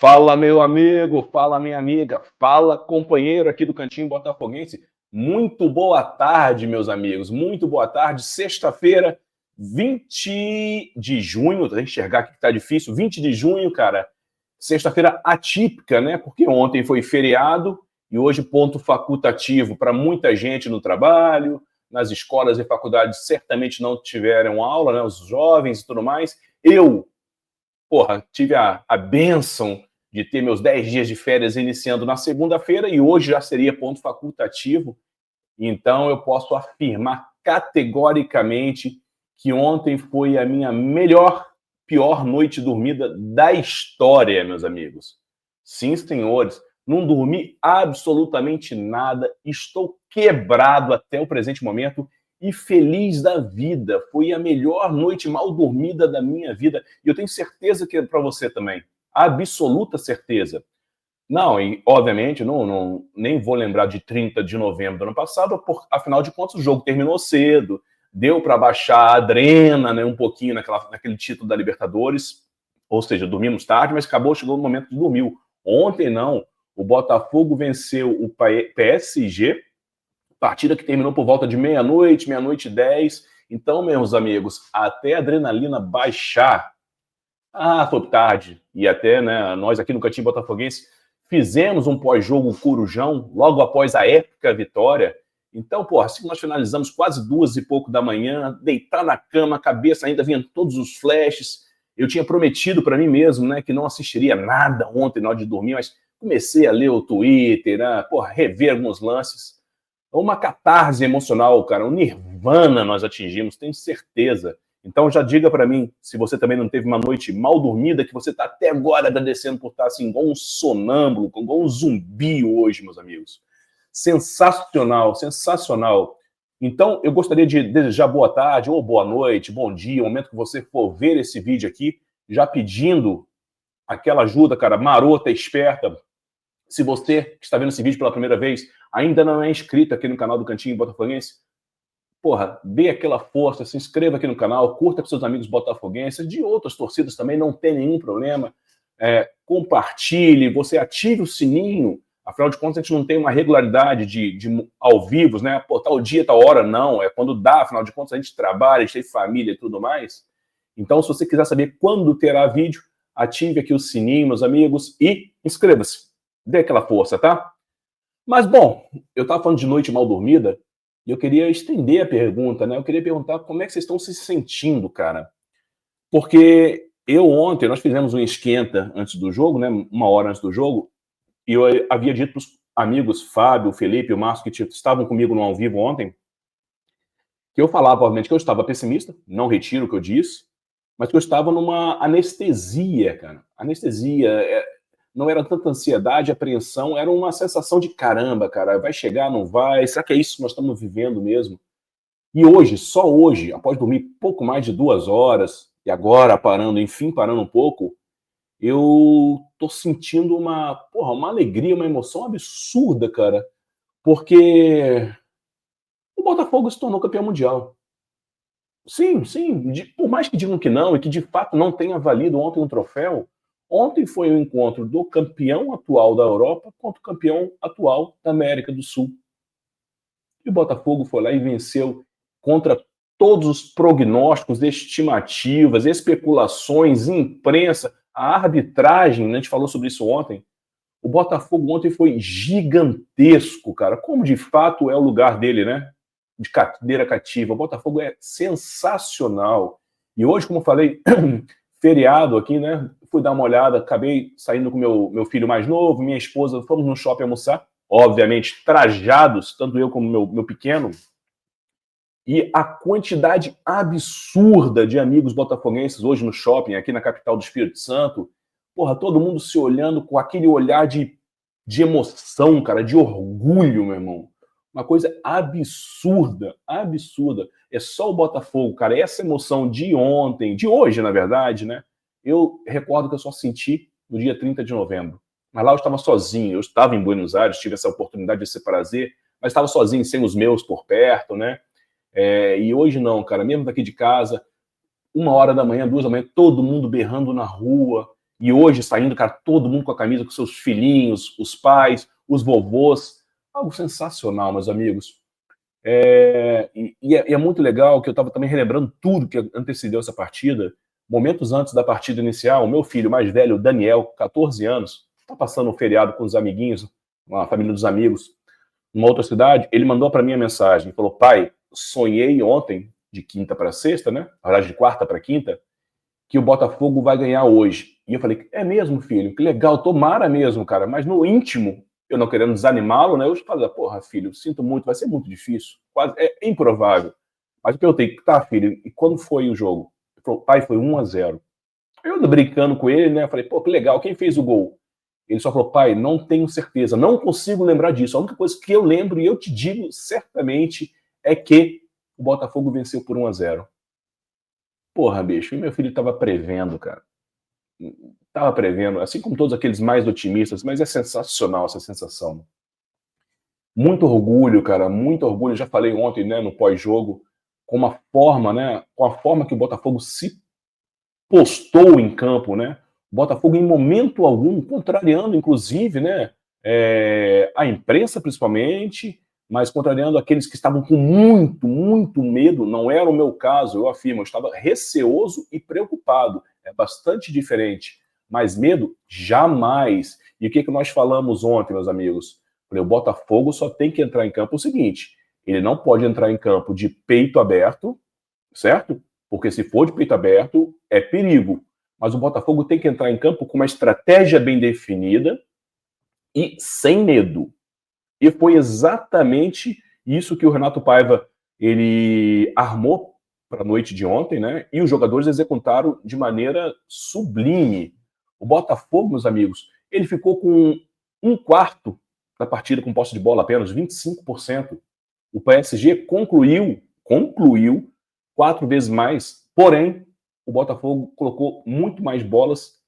Fala, meu amigo, fala, minha amiga, fala, companheiro aqui do Cantinho Botafoguense. Muito boa tarde, meus amigos, muito boa tarde. Sexta-feira, 20 de junho, pra enxergar aqui que tá difícil, 20 de junho, cara. Sexta-feira atípica, né? Porque ontem foi feriado e hoje ponto facultativo para muita gente no trabalho, nas escolas e faculdades certamente não tiveram aula, né? Os jovens e tudo mais. Eu, tive a bênção de ter meus 10 dias de férias iniciando na segunda-feira e hoje já seria ponto facultativo. Então eu posso afirmar categoricamente que ontem foi a minha pior noite dormida da história, meus amigos. Sim, senhores, não dormi absolutamente nada, estou quebrado até o presente momento e feliz da vida. Foi a melhor noite mal dormida da minha vida. E eu tenho certeza que é para você também. Absoluta certeza. Não, e obviamente nem vou lembrar de 30 de novembro do ano passado, afinal de contas o jogo terminou cedo, deu para baixar a adrena, né, um pouquinho naquele título da Libertadores, ou seja, dormimos tarde, mas chegou o momento de dormir. Ontem não, o Botafogo venceu o PSG, partida que terminou por volta de meia-noite, meia-noite e 10. Então, meus amigos, até a adrenalina baixar, foi tarde. E até, né, nós aqui no Cantinho Botafoguense fizemos um pós-jogo corujão, logo após a épica vitória. Então, assim que nós finalizamos quase 2h pouco da manhã, deitar na cama, a cabeça ainda vinha todos os flashes. Eu tinha prometido para mim mesmo, né, que não assistiria nada ontem na hora de dormir, mas comecei a ler o Twitter, né, rever alguns lances. Uma catarse emocional, cara, um nirvana nós atingimos, tenho certeza. Então já diga para mim, se você também não teve uma noite mal dormida, que você está até agora agradecendo por estar assim, igual um sonâmbulo, igual um zumbi hoje, meus amigos. Sensacional, sensacional. Então eu gostaria de desejar boa tarde, ou boa noite, bom dia, o momento que você for ver esse vídeo aqui, já pedindo aquela ajuda, cara, marota, esperta. Se você que está vendo esse vídeo pela primeira vez ainda não é inscrito aqui no canal do Cantinho Botafoguense, dê aquela força, se inscreva aqui no canal, curta com seus amigos botafoguenses, de outras torcidas também, não tem nenhum problema. Compartilhe, você ative o sininho, afinal de contas a gente não tem uma regularidade de ao vivo, né? Tal dia, tal hora, não, é quando dá, afinal de contas a gente trabalha, a gente tem família e tudo mais. Então, se você quiser saber quando terá vídeo, ative aqui o sininho, meus amigos, e inscreva-se. Dê aquela força, tá? Mas, bom, eu estava falando de noite mal dormida, e eu queria estender a pergunta, né? Eu queria perguntar como é que vocês estão se sentindo, cara. Porque ontem, nós fizemos um esquenta antes do jogo, né? 1 hora antes do jogo, e eu havia dito para os amigos Fábio, Felipe e o Márcio, que estavam comigo no ao vivo ontem, que eu falava, obviamente, que eu estava pessimista, não retiro o que eu disse, mas que eu estava numa anestesia, cara. Anestesia, não era tanta ansiedade, apreensão, era uma sensação de caramba, cara, vai chegar, não vai, será que é isso que nós estamos vivendo mesmo? E hoje, só hoje, após dormir pouco mais de 2 horas, e agora enfim parando um pouco, eu tô sentindo uma alegria, uma emoção absurda, cara, porque o Botafogo se tornou campeão mundial. Sim, sim, por mais que digam que não, e que de fato não tenha valido ontem um troféu, ontem foi o encontro do campeão atual da Europa contra o campeão atual da América do Sul. E o Botafogo foi lá e venceu contra todos os prognósticos, estimativas, especulações, imprensa, a arbitragem, né, a gente falou sobre isso ontem. O Botafogo ontem foi gigantesco, cara, como de fato é o lugar dele, né? De cadeira cativa. O Botafogo é sensacional. E hoje, como eu falei, feriado aqui, né? Fui dar uma olhada, acabei saindo com meu filho mais novo, minha esposa, fomos no shopping almoçar, obviamente trajados, tanto eu como meu pequeno, e a quantidade absurda de amigos botafoguenses hoje no shopping, aqui na capital do Espírito Santo, todo mundo se olhando com aquele olhar de emoção, cara, de orgulho, meu irmão. Uma coisa absurda, absurda. É só o Botafogo, cara. Essa emoção de ontem, de hoje, na verdade, né? Eu recordo que eu só senti no dia 30 de novembro. Mas lá eu estava sozinho, eu estava em Buenos Aires, tive essa oportunidade desse prazer, mas estava sozinho, sem os meus por perto, né? E hoje não, cara, mesmo daqui de casa, 1 hora da manhã, 2 da manhã, todo mundo berrando na rua. E hoje saindo, cara, todo mundo com a camisa, com seus filhinhos, os pais, os vovôs. Algo sensacional, meus amigos. E é muito legal que eu estava também relembrando tudo que antecedeu essa partida. Momentos antes da partida inicial, o meu filho mais velho, o Daniel, 14 anos, está passando um feriado com os amiguinhos, uma família dos amigos, numa outra cidade. Ele mandou para mim a mensagem, falou: pai, sonhei ontem, de quinta para sexta, né? Na verdade, de quarta para quinta, que o Botafogo vai ganhar hoje. E eu falei: é mesmo, filho? Que legal, tomara mesmo, cara. Mas no íntimo, eu não querendo desanimá-lo, né? Eu falei: porra, filho, sinto muito, vai ser muito difícil. Quase, é improvável. Mas eu perguntei: tá, filho, e quando foi o jogo? Ele falou: pai, foi 1-0. Eu ando brincando com ele, né? Eu falei: pô, que legal, quem fez o gol? Ele só falou: pai, não tenho certeza, não consigo lembrar disso. A única coisa que eu lembro, e eu te digo certamente, é que o Botafogo venceu por 1-0. Porra, bicho, e meu filho tava prevendo, cara. Tava prevendo, assim como todos aqueles mais otimistas, mas é sensacional essa sensação. Muito orgulho, cara, muito orgulho. Já falei ontem, né, no pós-jogo, com a forma, né, com a forma que o Botafogo se postou em campo, né? O Botafogo em momento algum, contrariando inclusive, né, a imprensa principalmente, mas contrariando aqueles que estavam com muito, muito medo. Não era o meu caso, eu afirmo, eu estava receoso e preocupado. É bastante diferente. Mas medo, jamais. E o que nós falamos ontem, meus amigos? O Botafogo só tem que entrar em campo o seguinte: ele não pode entrar em campo de peito aberto, certo? Porque se for de peito aberto, é perigo. Mas o Botafogo tem que entrar em campo com uma estratégia bem definida e sem medo. E foi exatamente isso que o Renato Paiva ele armou para a noite de ontem, né? E os jogadores executaram de maneira sublime. O Botafogo, meus amigos, ele ficou com 1/4 da partida com posse de bola, apenas 25%. O PSG concluiu 4 vezes mais, porém, o Botafogo colocou muito mais bolas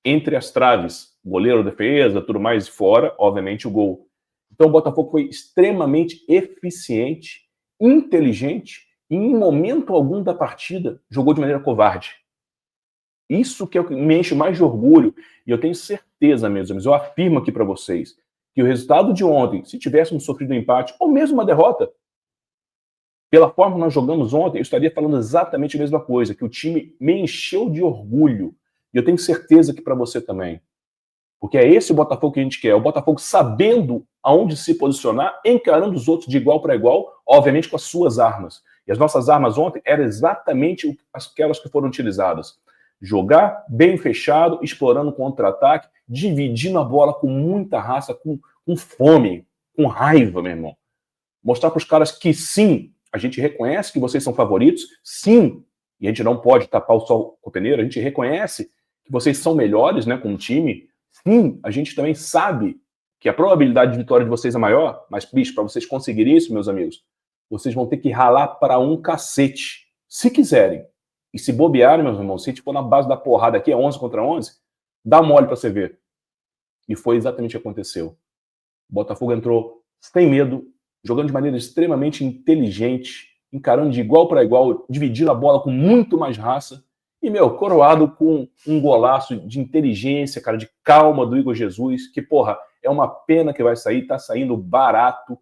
entre as traves. Goleiro, defesa, tudo mais fora, obviamente, o gol. Então o Botafogo foi extremamente eficiente, inteligente e em momento algum da partida jogou de maneira covarde. Isso que é o que me enche mais de orgulho, e eu tenho certeza, meus amigos, eu afirmo aqui para vocês, que o resultado de ontem, se tivéssemos sofrido um empate ou mesmo uma derrota, pela forma que nós jogamos ontem, eu estaria falando exatamente a mesma coisa, que o time me encheu de orgulho. E eu tenho certeza que para você também. Porque é esse o Botafogo que a gente quer. O Botafogo sabendo aonde se posicionar, encarando os outros de igual para igual, obviamente com as suas armas. E as nossas armas ontem eram exatamente aquelas que foram utilizadas. Jogar bem fechado, explorando contra-ataque, dividindo a bola com muita raça, com fome, com raiva, meu irmão. Mostrar para os caras que sim, a gente reconhece que vocês são favoritos, sim, e a gente não pode tapar o sol com a peneira, a gente reconhece que vocês são melhores, né, como time, sim, a gente também sabe que a probabilidade de vitória de vocês é maior, mas, bicho, para vocês conseguirem isso, meus amigos, vocês vão ter que ralar para um cacete, se quiserem. E se bobearem, meus irmãos, se a gente for na base da porrada aqui, é 11 contra 11, dá mole para você ver. E foi exatamente o que aconteceu. O Botafogo entrou sem medo, jogando de maneira extremamente inteligente, encarando de igual para igual, dividindo a bola com muito mais raça. E, coroado com um golaço de inteligência, cara, de calma do Igor Jesus, que, porra, é uma pena que vai sair, tá saindo barato.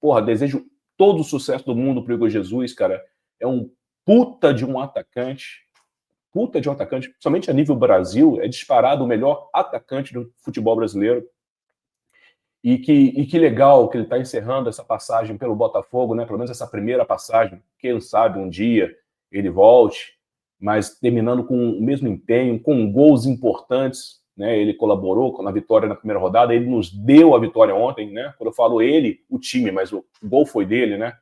Porra, desejo todo o sucesso do mundo pro Igor Jesus, cara. É um puta de um atacante, somente a nível Brasil, é disparado o melhor atacante do futebol brasileiro. E que legal que ele está encerrando essa passagem pelo Botafogo, né? Pelo menos essa primeira passagem. Quem sabe um dia ele volte, mas terminando com o mesmo empenho, com gols importantes, né? Ele colaborou na vitória na primeira rodada, ele nos deu a vitória ontem, né? Quando eu falo ele, o time, mas o gol foi dele, né?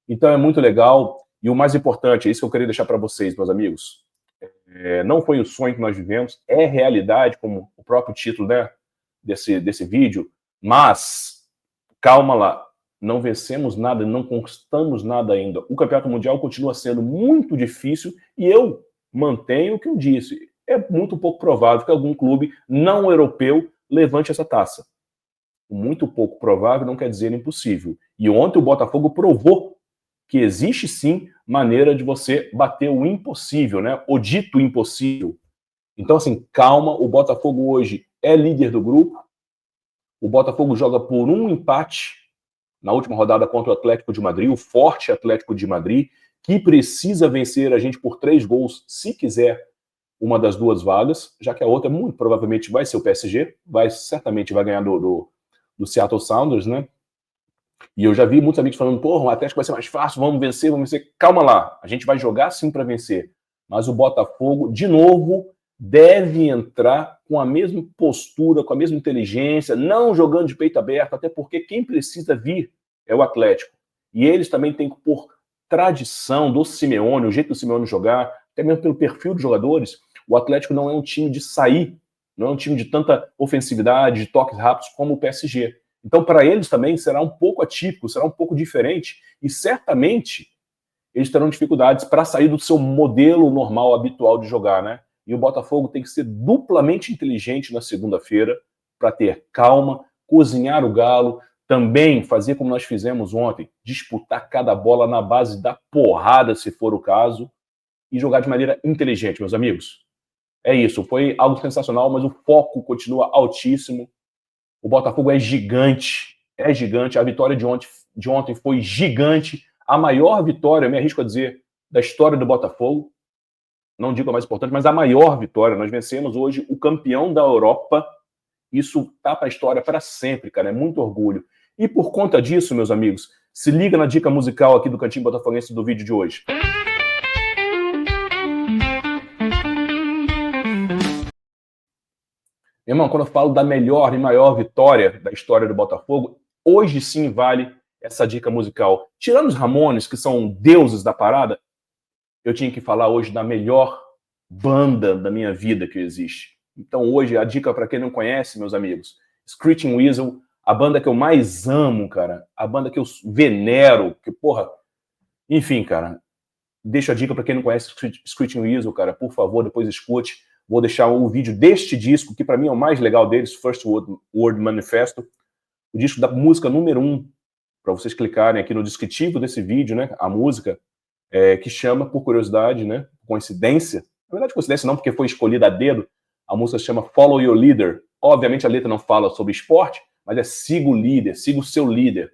Então é muito legal. E o mais importante, é isso que eu queria deixar para vocês, meus amigos. Não foi o sonho que nós vivemos, é realidade, como o próprio título, né, desse vídeo. Mas, calma lá, não vencemos nada, não conquistamos nada ainda. O Campeonato Mundial continua sendo muito difícil e eu mantenho o que eu disse. É muito pouco provável que algum clube não europeu levante essa taça. Muito pouco provável não quer dizer impossível. E ontem o Botafogo provou que existe sim maneira de você bater o impossível, né? O dito impossível. Então, assim, calma, o Botafogo hoje é líder do grupo, o Botafogo joga por um empate na última rodada contra o Atlético de Madrid, o forte Atlético de Madrid, que precisa vencer a gente por 3 gols se quiser uma das 2 vagas, já que a outra muito provavelmente vai ser o PSG, certamente vai ganhar do Seattle Sounders, né? E eu já vi muitos amigos falando, porra, o Atlético vai ser mais fácil, vamos vencer. Calma lá, a gente vai jogar sim para vencer. Mas o Botafogo, de novo, deve entrar com a mesma postura, com a mesma inteligência, não jogando de peito aberto, até porque quem precisa vir é o Atlético. E eles também têm que, por tradição do Simeone, o jeito do Simeone jogar, até mesmo pelo perfil dos jogadores, o Atlético não é um time de sair, não é um time de tanta ofensividade, de toques rápidos como o PSG. Então, para eles também será um pouco atípico, será um pouco diferente, e certamente eles terão dificuldades para sair do seu modelo normal, habitual de jogar, né? E o Botafogo tem que ser duplamente inteligente na segunda-feira para ter calma, cozinhar o galo, também fazer como nós fizemos ontem, disputar cada bola na base da porrada, se for o caso, e jogar de maneira inteligente, meus amigos. É isso, foi algo sensacional, mas o foco continua altíssimo. O Botafogo é gigante, a vitória de ontem foi gigante, a maior vitória, eu me arrisco a dizer, da história do Botafogo, não digo a mais importante, mas a maior vitória. Nós vencemos hoje o campeão da Europa, isso tá para a história para sempre, cara, é muito orgulho. E por conta disso, meus amigos, se liga na dica musical aqui do Cantinho Botafoguense do vídeo de hoje. Irmão, quando eu falo da melhor e maior vitória da história do Botafogo, hoje sim vale essa dica musical. Tirando os Ramones, que são deuses da parada, eu tinha que falar hoje da melhor banda da minha vida que existe. Então hoje, a dica para quem não conhece, meus amigos, Screeching Weasel, a banda que eu mais amo, cara, a banda que eu venero, que porra, enfim, cara, deixa a dica para quem não conhece Screeching Weasel, cara, por favor, depois escute. Vou deixar o vídeo deste disco, que para mim é o mais legal deles, First Word Manifesto, o disco da música número 1, para vocês clicarem aqui no descritivo desse vídeo, né, a música, que chama, por curiosidade, né, coincidência, na verdade coincidência não, porque foi escolhida a dedo, a música se chama Follow Your Leader. Obviamente a letra não fala sobre esporte, mas é siga o líder, siga o seu líder.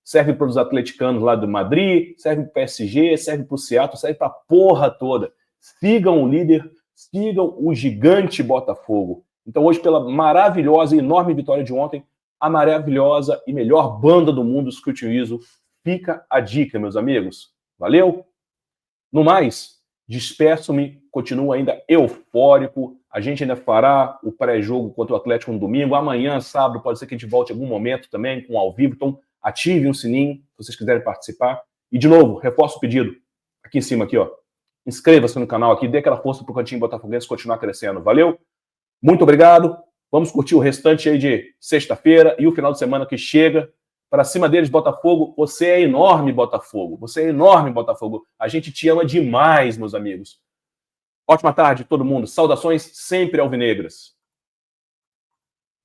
Serve para os atleticanos lá do Madrid, serve para o PSG, serve para o Seattle, serve para a porra toda. Sigam o líder, sigam o gigante Botafogo. Então hoje, pela maravilhosa e enorme vitória de ontem, a maravilhosa e melhor banda do mundo, Screeching Weasel, fica a dica, meus amigos. Valeu? No mais, despeço-me, continuo ainda eufórico. A gente ainda fará o pré-jogo contra o Atlético no domingo. Amanhã, sábado, pode ser que a gente volte em algum momento também, com ao vivo. Então, ativem o sininho, se vocês quiserem participar. E, de novo, reforço o pedido. Aqui em cima, aqui, ó. Inscreva-se no canal aqui, dê aquela força pro Cantinho Botafoguense continuar crescendo. Valeu? Muito obrigado. Vamos curtir o restante aí de sexta-feira e o final de semana que chega. Para cima deles, Botafogo. Você é enorme, Botafogo. Você é enorme, Botafogo. A gente te ama demais, meus amigos. Ótima tarde, todo mundo. Saudações sempre alvinegras.